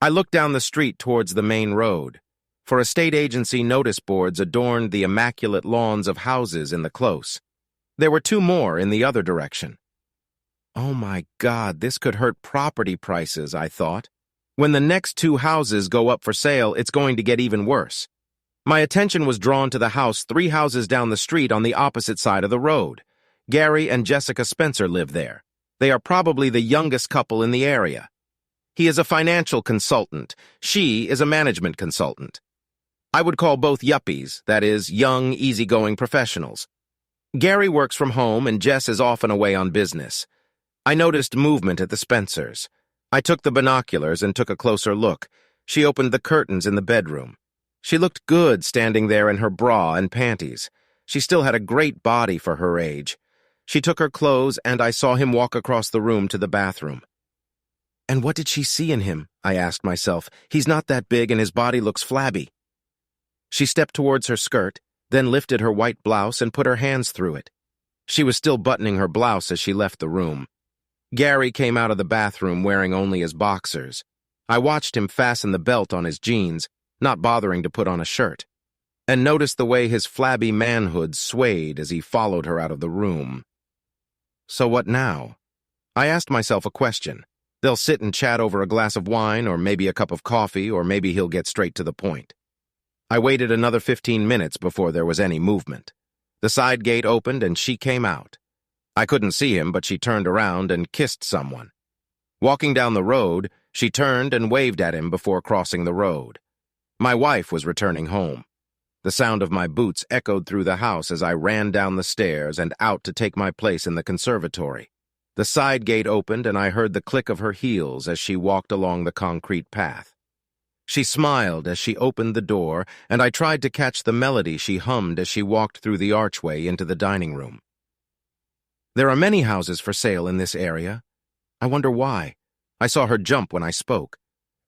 I looked down the street towards the main road. For estate agency notice boards adorned the immaculate lawns of houses in the close. There were two more in the other direction. Oh my God, this could hurt property prices, I thought. When the next two houses go up for sale, it's going to get even worse. My attention was drawn to the house 3 houses down the street on the opposite side of the road. Gary and Jessica Spencer live there. They are probably the youngest couple in the area. He is a financial consultant. She is a management consultant. I would call both yuppies, that is, young, easygoing professionals. Gary works from home and Jess is often away on business. I noticed movement at the Spencers. I took the binoculars and took a closer look. She opened the curtains in the bedroom. She looked good standing there in her bra and panties. She still had a great body for her age. She took her clothes and I saw him walk across the room to the bathroom. And what did she see in him? I asked myself. He's not that big and his body looks flabby. She stepped towards her skirt, then lifted her white blouse and put her hands through it. She was still buttoning her blouse as she left the room. Gary came out of the bathroom wearing only his boxers. I watched him fasten the belt on his jeans, not bothering to put on a shirt, and noticed the way his flabby manhood swayed as he followed her out of the room. So what now? I asked myself a question. They'll sit and chat over a glass of wine, or maybe a cup of coffee, or maybe he'll get straight to the point. I waited another 15 minutes before there was any movement. The side gate opened and she came out. I couldn't see him, but she turned around and kissed someone. Walking down the road, she turned and waved at him before crossing the road. My wife was returning home. The sound of my boots echoed through the house as I ran down the stairs and out to take my place in the conservatory. The side gate opened and I heard the click of her heels as she walked along the concrete path. She smiled as she opened the door, and I tried to catch the melody she hummed as she walked through the archway into the dining room. There are many houses for sale in this area. I wonder why. I saw her jump when I spoke.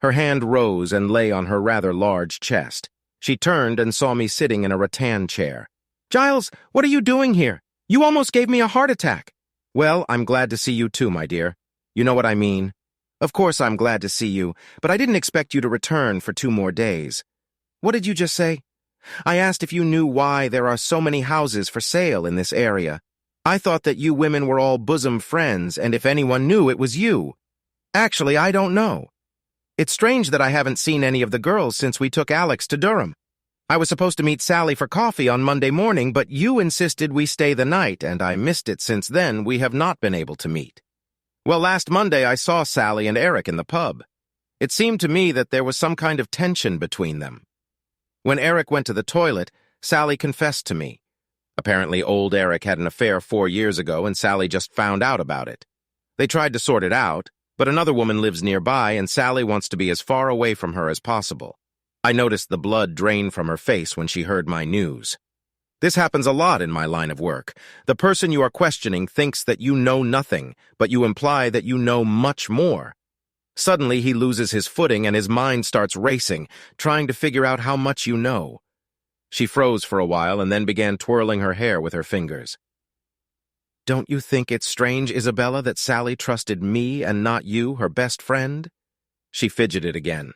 Her hand rose and lay on her rather large chest. She turned and saw me sitting in a rattan chair. "Giles, what are you doing here? You almost gave me a heart attack." "Well, I'm glad to see you too, my dear. You know what I mean. Of course I'm glad to see you, but I didn't expect you to return for 2 more days. What did you just say?" "I asked if you knew why there are so many houses for sale in this area. I thought that you women were all bosom friends, and if anyone knew, it was you. Actually, I don't know. It's strange that I haven't seen any of the girls since we took Alex to Durham. I was supposed to meet Sally for coffee on Monday morning, but you insisted we stay the night, and I missed it since then. We have not been able to meet. Well, last Monday I saw Sally and Eric in the pub. It seemed to me that there was some kind of tension between them. When Eric went to the toilet, Sally confessed to me. Apparently old Eric had an affair 4 years ago and Sally just found out about it. They tried to sort it out, but another woman lives nearby and Sally wants to be as far away from her as possible. I noticed the blood drain from her face when she heard my news. This happens a lot in my line of work. The person you are questioning thinks that you know nothing, but you imply that you know much more. Suddenly he loses his footing and his mind starts racing, trying to figure out how much you know. She froze for a while and then began twirling her hair with her fingers. "Don't you think it's strange, Isabella, that Sally trusted me and not you, her best friend?" She fidgeted again.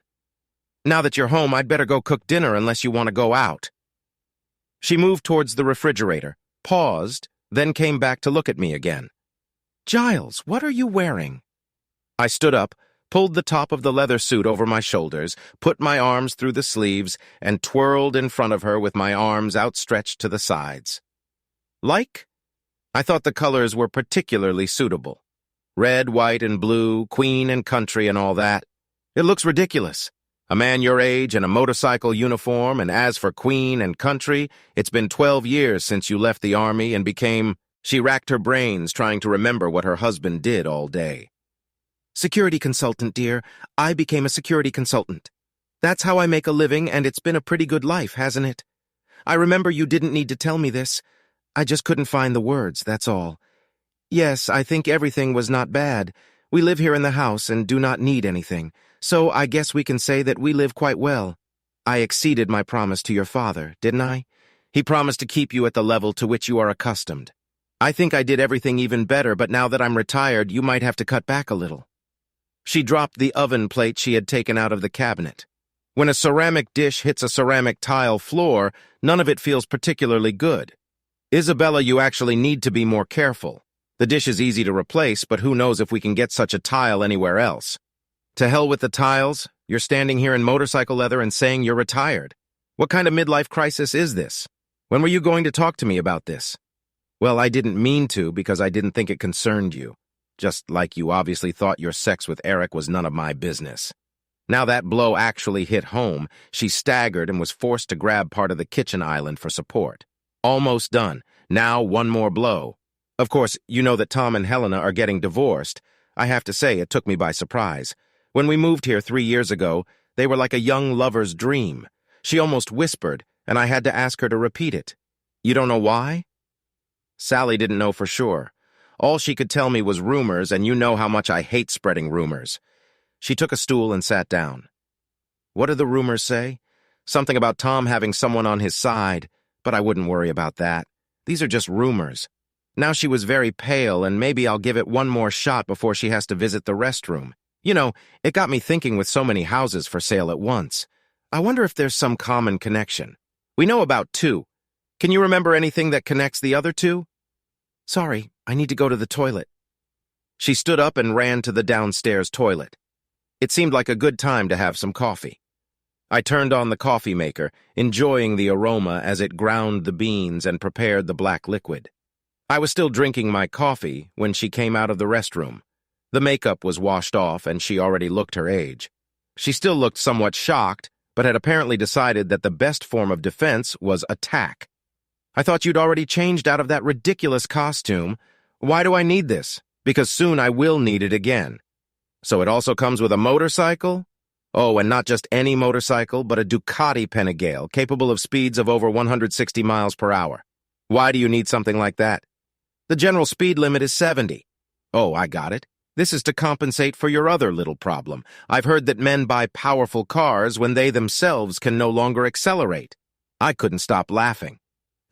"Now that you're home, I'd better go cook dinner unless you want to go out." She moved towards the refrigerator, paused, then came back to look at me again. "Giles, what are you wearing?" I stood up, pulled the top of the leather suit over my shoulders, put my arms through the sleeves, and twirled in front of her with my arms outstretched to the sides. "Like?" I thought the colors were particularly suitable. Red, white, and blue, queen and country and all that. It looks ridiculous. A man your age in a motorcycle uniform, and as for queen and country, it's been 12 years since you left the army and became... She racked her brains trying to remember what her husband did all day. "Security consultant, dear. I became a security consultant. That's how I make a living, and it's been a pretty good life, hasn't it? I remember you didn't need to tell me this. I just couldn't find the words, that's all. Yes, I think everything was not bad. We live here in the house and do not need anything. So I guess we can say that we live quite well. I exceeded my promise to your father, didn't I? He promised to keep you at the level to which you are accustomed. I think I did everything even better, but now that I'm retired, you might have to cut back a little." She dropped the oven plate she had taken out of the cabinet. When a ceramic dish hits a ceramic tile floor, none of it feels particularly good. Isabella, you actually need to be more careful. The dish is easy to replace, but who knows if we can get such a tile anywhere else. To hell with the tiles. You're standing here in motorcycle leather and saying you're retired. What kind of midlife crisis is this? When were you going to talk to me about this? Well, I didn't mean to because I didn't think it concerned you. Just like you obviously thought your sex with Eric was none of my business. Now that blow actually hit home, she staggered and was forced to grab part of the kitchen island for support. Almost done. Now one more blow. Of course, you know that Tom and Helena are getting divorced. I have to say, it took me by surprise. When we moved here 3 years ago, they were like a young lover's dream. She almost whispered, and I had to ask her to repeat it. You don't know why? Sally didn't know for sure. All she could tell me was rumors, and you know how much I hate spreading rumors. She took a stool and sat down. What do the rumors say? Something about Tom having someone on his side, but I wouldn't worry about that. These are just rumors. Now she was very pale, and maybe I'll give it one more shot before she has to visit the restroom. You know, it got me thinking with so many houses for sale at once. I wonder if there's some common connection. We know about 2. Can you remember anything that connects the other 2? Sorry, I need to go to the toilet. She stood up and ran to the downstairs toilet. It seemed like a good time to have some coffee. I turned on the coffee maker, enjoying the aroma as it ground the beans and prepared the black liquid. I was still drinking my coffee when she came out of the restroom. The makeup was washed off, and she already looked her age. She still looked somewhat shocked, but had apparently decided that the best form of defense was attack. I thought you'd already changed out of that ridiculous costume. Why do I need this? Because soon I will need it again. So it also comes with a motorcycle? Oh, and not just any motorcycle, but a Ducati Panigale, capable of speeds of over 160 miles per hour. Why do you need something like that? The general speed limit is 70. Oh, I got it. This is to compensate for your other little problem. I've heard that men buy powerful cars when they themselves can no longer accelerate. I couldn't stop laughing.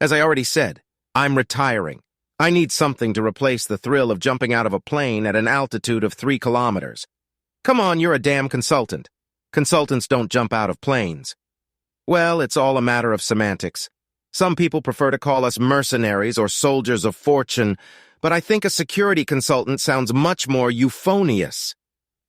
As I already said, I'm retiring. I need something to replace the thrill of jumping out of a plane at an altitude of 3 kilometers. Come on, you're a damn consultant. Consultants don't jump out of planes. Well, it's all a matter of semantics. Some people prefer to call us mercenaries or soldiers of fortune, but I think a security consultant sounds much more euphonious.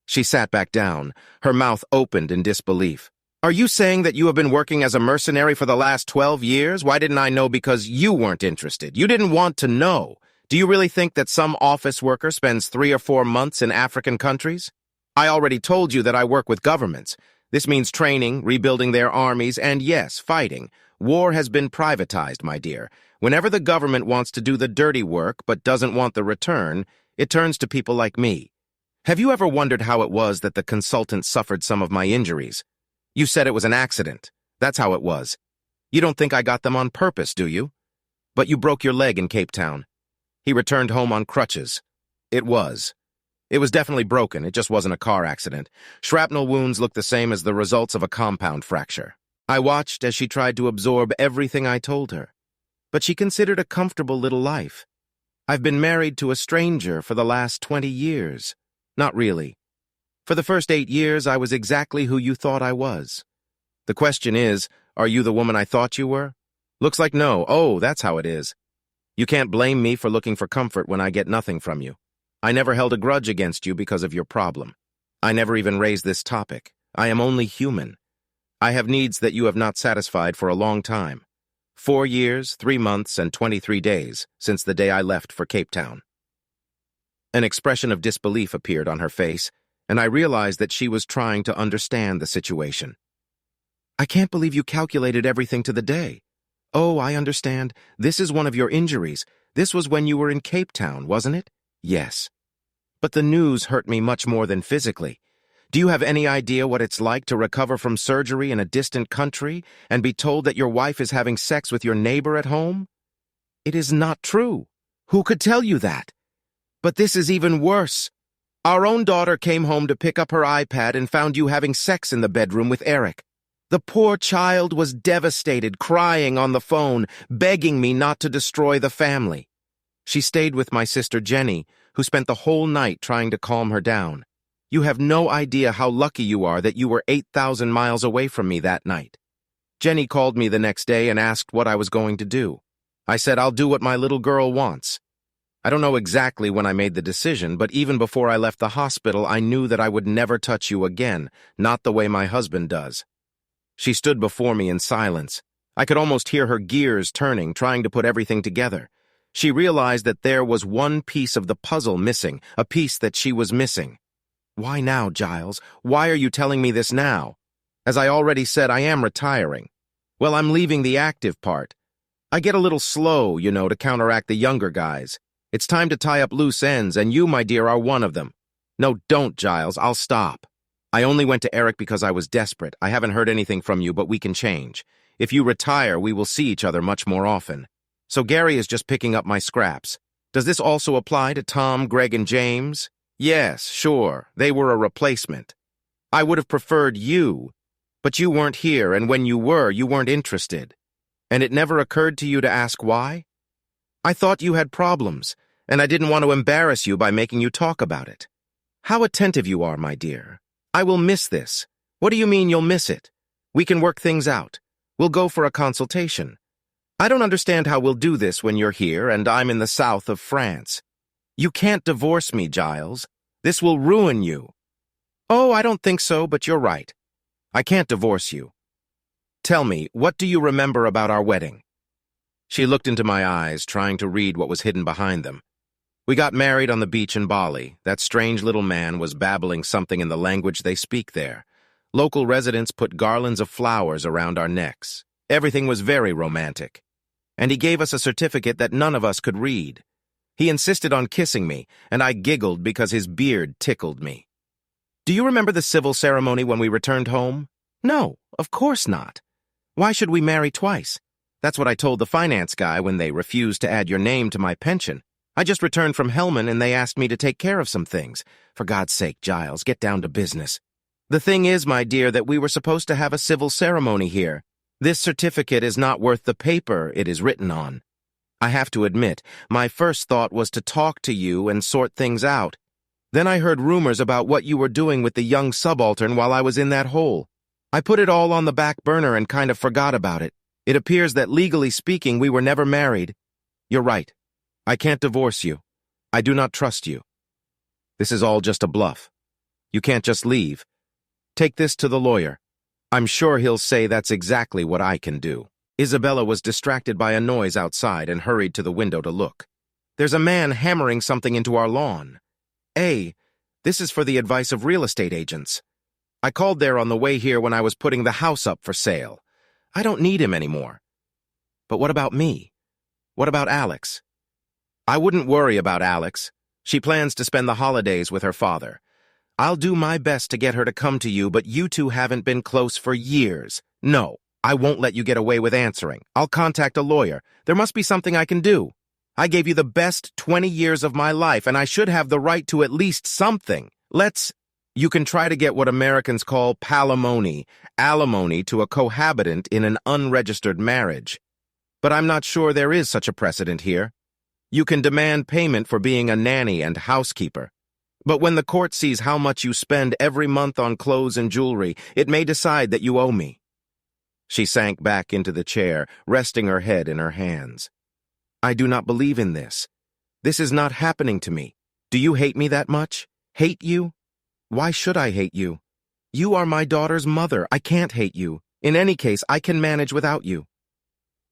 She sat back down, her mouth opened in disbelief. Are you saying that you have been working as a mercenary for the last 12 years? Why didn't I know? Because you weren't interested. You didn't want to know. Do you really think that some office worker spends 3 or 4 months in African countries? I already told you that I work with governments. This means training, rebuilding their armies, and yes, fighting. War has been privatized, my dear. Whenever the government wants to do the dirty work but doesn't want the return, it turns to people like me. Have you ever wondered how it was that the consultant suffered some of my injuries? You said it was an accident. That's how it was. You don't think I got them on purpose, do you? But you broke your leg in Cape Town. He returned home on crutches. It was. It was definitely broken. It just wasn't a car accident. Shrapnel wounds looked the same as the results of a compound fracture. I watched as she tried to absorb everything I told her. But she considered a comfortable little life. I've been married to a stranger for the last 20 years. Not really. For the first 8 years, I was exactly who you thought I was. The question is, are you the woman I thought you were? Looks like no. Oh, that's how it is. You can't blame me for looking for comfort when I get nothing from you. I never held a grudge against you because of your problem. I never even raised this topic. I am only human. I have needs that you have not satisfied for a long time. 4 years, 3 months, and 23 days since the day I left for Cape Town. An expression of disbelief appeared on her face, and I realized that she was trying to understand the situation. I can't believe you calculated everything to the day. Oh, I understand. This is one of your injuries. This was when you were in Cape Town, wasn't it? Yes. But the news hurt me much more than physically. Do you have any idea what it's like to recover from surgery in a distant country and be told that your wife is having sex with your neighbor at home? It is not true. Who could tell you that? But this is even worse. Our own daughter came home to pick up her iPad and found you having sex in the bedroom with Eric. The poor child was devastated, crying on the phone, begging me not to destroy the family. She stayed with my sister Jenny, who spent the whole night trying to calm her down. You have no idea how lucky you are that you were 8,000 miles away from me that night. Jenny called me the next day and asked what I was going to do. I said, I'll do what my little girl wants. I don't know exactly when I made the decision, but even before I left the hospital, I knew that I would never touch you again, not the way my husband does. She stood before me in silence. I could almost hear her gears turning, trying to put everything together. She realized that there was one piece of the puzzle missing, a piece that she was missing. Why now, Giles? Why are you telling me this now? As I already said, I am retiring. Well, I'm leaving the active part. I get a little slow, to counteract the younger guys. It's time to tie up loose ends, and you, my dear, are one of them. No, don't, Giles. I'll stop. I only went to Eric because I was desperate. I haven't heard anything from you, but we can change. If you retire, we will see each other much more often. So Gary is just picking up my scraps. Does this also apply to Tom, Greg, and James? Yes, sure. They were a replacement. I would have preferred you, but you weren't here, and when you were, you weren't interested. And it never occurred to you to ask why? I thought you had problems, and I didn't want to embarrass you by making you talk about it. How attentive you are, my dear. I will miss this. What do you mean you'll miss it? We can work things out. We'll go for a consultation. I don't understand how we'll do this when you're here and I'm in the south of France. You can't divorce me, Giles. This will ruin you. Oh, I don't think so, but you're right. I can't divorce you. Tell me, what do you remember about our wedding? She looked into my eyes, trying to read what was hidden behind them. We got married on the beach in Bali. That strange little man was babbling something in the language they speak there. Local residents put garlands of flowers around our necks. Everything was very romantic. And he gave us a certificate that none of us could read. He insisted on kissing me, and I giggled because his beard tickled me. Do you remember the civil ceremony when we returned home? No, of course not. Why should we marry twice? That's what I told the finance guy when they refused to add your name to my pension. I just returned from Hellman and they asked me to take care of some things. For God's sake, Giles, get down to business. The thing is, my dear, that we were supposed to have a civil ceremony here. This certificate is not worth the paper it is written on. I have to admit, my first thought was to talk to you and sort things out. Then I heard rumors about what you were doing with the young subaltern while I was in that hole. I put it all on the back burner and kind of forgot about it. It appears that legally speaking, we were never married. You're right. I can't divorce you. I do not trust you. This is all just a bluff. You can't just leave. Take this to the lawyer. I'm sure he'll say that's exactly what I can do. Isabella was distracted by a noise outside and hurried to the window to look. There's a man hammering something into our lawn. This is for the advice of real estate agents. I called there on the way here when I was putting the house up for sale. I don't need him anymore. But what about me? What about Alex? I wouldn't worry about Alex. She plans to spend the holidays with her father. I'll do my best to get her to come to you, but you two haven't been close for years. No, I won't let you get away with answering. I'll contact a lawyer. There must be something I can do. I gave you the best 20 years of my life, and I should have the right to at least something. You can try to get what Americans call palimony, alimony to a cohabitant in an unregistered marriage. But I'm not sure there is such a precedent here. You can demand payment for being a nanny and housekeeper. But when the court sees how much you spend every month on clothes and jewelry, it may decide that you owe me. She sank back into the chair, resting her head in her hands. I do not believe in this. This is not happening to me. Do you hate me that much? Hate you? Why should I hate you? You are my daughter's mother. I can't hate you. In any case, I can manage without you.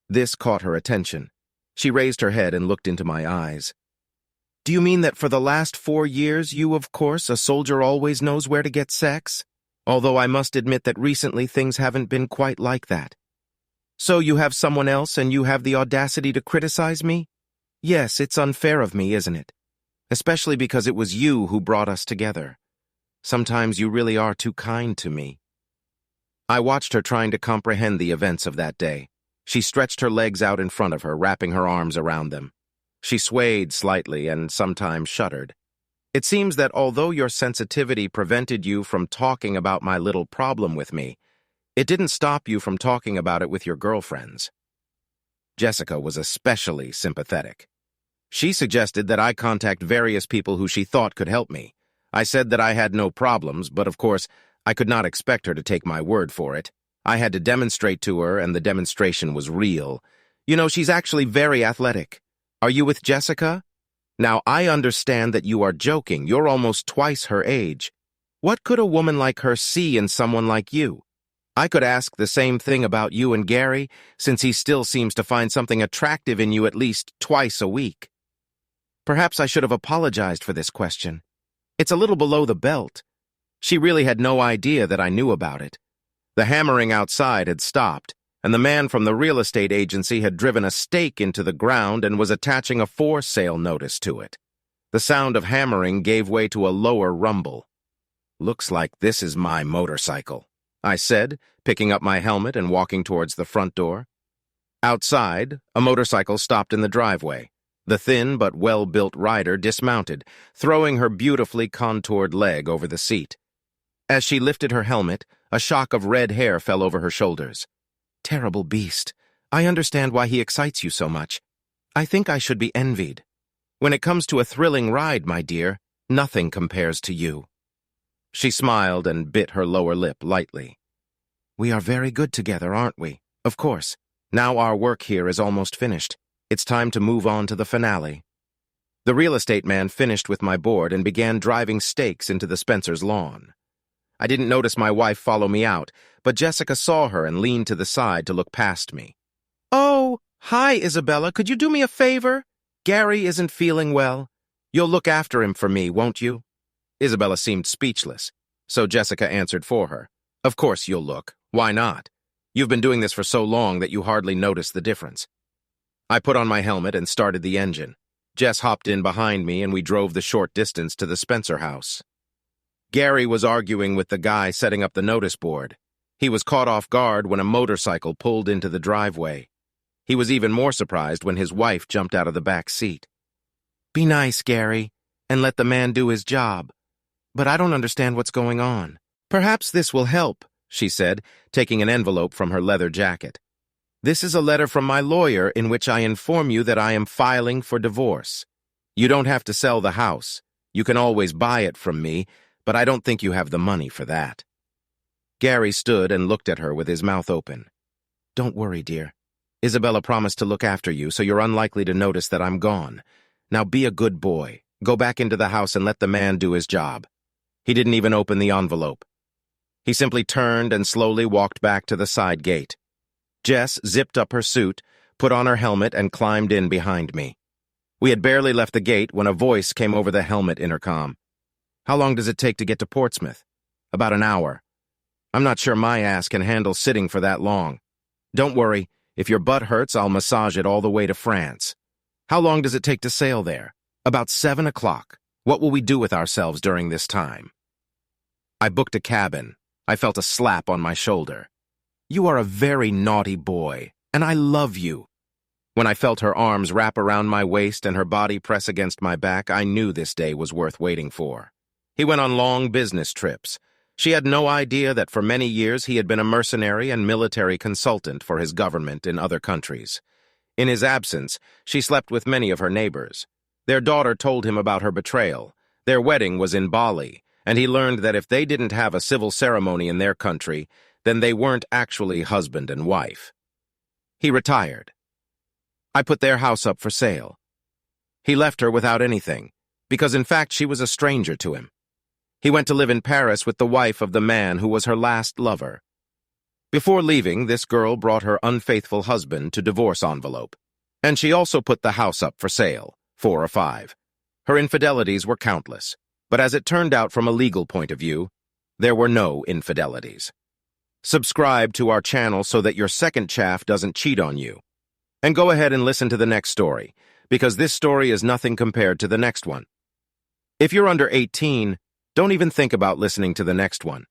This caught her attention. She raised her head and looked into my eyes. Do you mean that for the last 4 years you, of course, a soldier always knows where to get sex? Although I must admit that recently things haven't been quite like that. So you have someone else and you have the audacity to criticize me? Yes, it's unfair of me, isn't it? Especially because it was you who brought us together. Sometimes you really are too kind to me. I watched her trying to comprehend the events of that day. She stretched her legs out in front of her, wrapping her arms around them. She swayed slightly and sometimes shuddered. It seems that although your sensitivity prevented you from talking about my little problem with me, it didn't stop you from talking about it with your girlfriends. Jessica was especially sympathetic. She suggested that I contact various people who she thought could help me. I said that I had no problems, but of course, I could not expect her to take my word for it. I had to demonstrate to her, and the demonstration was real. You know, she's actually very athletic. Are you with Jessica? Now, I understand that you are joking. You're almost twice her age. What could a woman like her see in someone like you? I could ask the same thing about you and Gary, since he still seems to find something attractive in you at least twice a week. Perhaps I should have apologized for this question. It's a little below the belt. She really had no idea that I knew about it. The hammering outside had stopped, and the man from the real estate agency had driven a stake into the ground and was attaching a for sale notice to it. The sound of hammering gave way to a lower rumble. "Looks like this is my motorcycle," I said, picking up my helmet and walking towards the front door. Outside, a motorcycle stopped in the driveway. The thin but well-built rider dismounted, throwing her beautifully contoured leg over the seat. As she lifted her helmet, a shock of red hair fell over her shoulders. "Terrible beast. I understand why he excites you so much. I think I should be envied. When it comes to a thrilling ride, my dear, nothing compares to you." She smiled and bit her lower lip lightly. "We are very good together, aren't we? Of course. Now our work here is almost finished. It's time to move on to the finale." The real estate man finished with my board and began driving stakes into the Spencers' lawn. I didn't notice my wife follow me out, but Jessica saw her and leaned to the side to look past me. "Oh, hi, Isabella. Could you do me a favor? Gary isn't feeling well. You'll look after him for me, won't you?" Isabella seemed speechless, so Jessica answered for her. "Of course you'll look. Why not? You've been doing this for so long that you hardly notice the difference." I put on my helmet and started the engine. Jess hopped in behind me and we drove the short distance to the Spencer house. Gary was arguing with the guy setting up the notice board. He was caught off guard when a motorcycle pulled into the driveway. He was even more surprised when his wife jumped out of the back seat. "Be nice, Gary, and let the man do his job. But I don't understand what's going on." "Perhaps this will help," she said, taking an envelope from her leather jacket. "This is a letter from my lawyer in which I inform you that I am filing for divorce. You don't have to sell the house. You can always buy it from me, but I don't think you have the money for that." Gary stood and looked at her with his mouth open. "Don't worry, dear. Isabella promised to look after you, so you're unlikely to notice that I'm gone. Now be a good boy. Go back into the house and let the man do his job." He didn't even open the envelope. He simply turned and slowly walked back to the side gate. Jess zipped up her suit, put on her helmet, and climbed in behind me. We had barely left the gate when a voice came over the helmet intercom. "How long does it take to get to Portsmouth?" "About an hour. I'm not sure my ass can handle sitting for that long. Don't worry, if your butt hurts, I'll massage it all the way to France." "How long does it take to sail there?" "About 7 o'clock. What will we do with ourselves during this time?" I booked a cabin. I felt a slap on my shoulder. "You are a very naughty boy, and I love you." When I felt her arms wrap around my waist and her body press against my back, I knew this day was worth waiting for. He went on long business trips. She had no idea that for many years he had been a mercenary and military consultant for his government in other countries. In his absence, she slept with many of her neighbors. Their daughter told him about her betrayal. Their wedding was in Bali, and he learned that if they didn't have a civil ceremony in their country, then they weren't actually husband and wife. He retired. I put their house up for sale. He left her without anything, because in fact she was a stranger to him. He went to live in Paris with the wife of the man who was her last lover. Before leaving, this girl brought her unfaithful husband to divorce envelope, and she also put the house up for sale, 4 or 5. Her infidelities were countless, but as it turned out from a legal point of view, there were no infidelities. Subscribe to our channel so that your second chaff doesn't cheat on you. And go ahead and listen to the next story, because this story is nothing compared to the next one. If you're under 18, don't even think about listening to the next one.